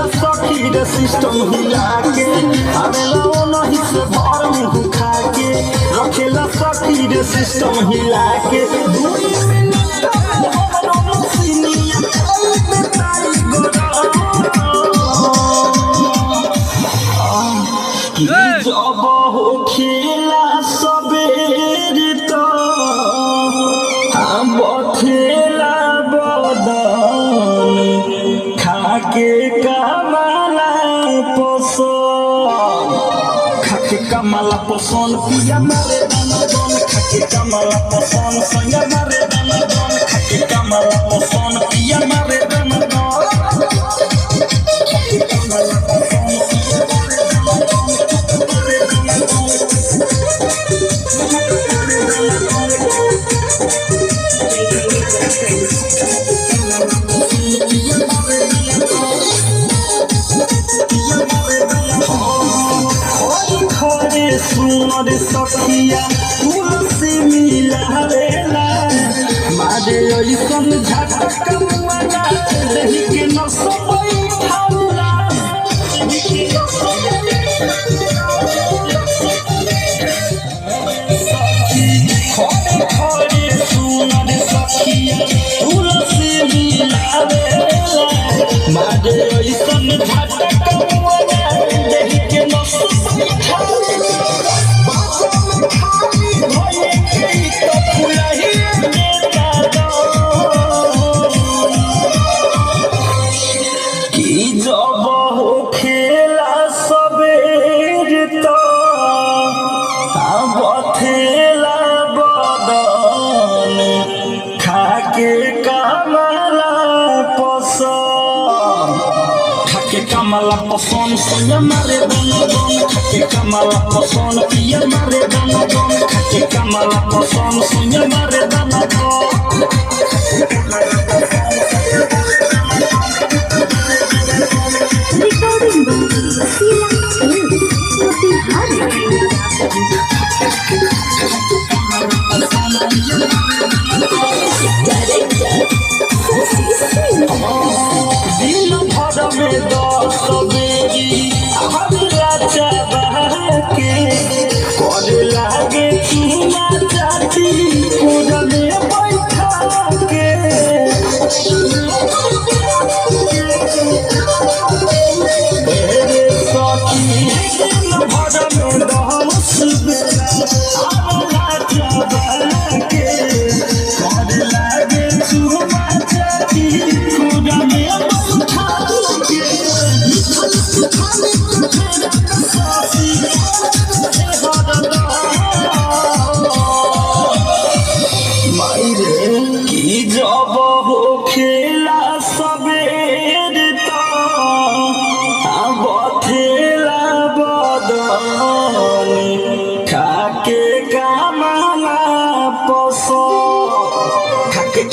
System हिला के आवेला नहीं से भर मुंह खा के रखेला सखी रे सिस्टम हिला के जब हो खेला सबेर तो हम खेला बदन खाके कमला पसंद पिया मारे दाना दोन खाके कमला पसंद संगा मारे दाना दोन खाके कमला पसंद पिया मारे दाना दोन खाके कमला पसंद सुनर सखिया तुलसी मिलावेला मारे ऐसन झटका मुआला रही के न सबई खाला खड़े सुनर सखिया तुलसी मिलावेला मारे ऐसन झटका मुआला रही के न सबई खाला कमला पसंद सोया मारे दाना दोन खाके कमला पसंद पिया मारे दाना दोन खाके कमला पसंद सोया मारे दाना दोन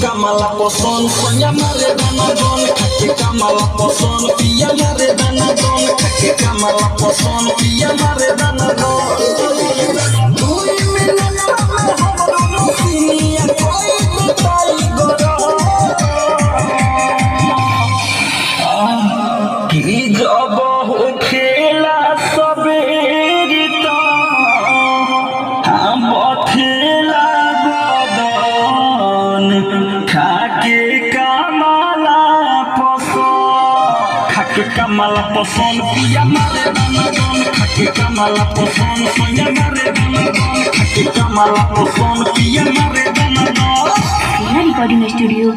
कमला पसंद सोया मारे दाना दोन खाके कमला पसंद पिया मारे दाना दोन खाके कमला पसंद पिया मारे दाना दोन दुई मिनट में हम दोनों सिनिया कोई बताई गरो कि जब हो खेला सबेर तो हम खेला खाके कमला पसंद पिया मारे दाना दोन खाके कमला पसंद सोया मारे दाना दोन खाके कमला पसंद पिया मारे दाना दोन रिकॉर्डिंग स्टूडियो।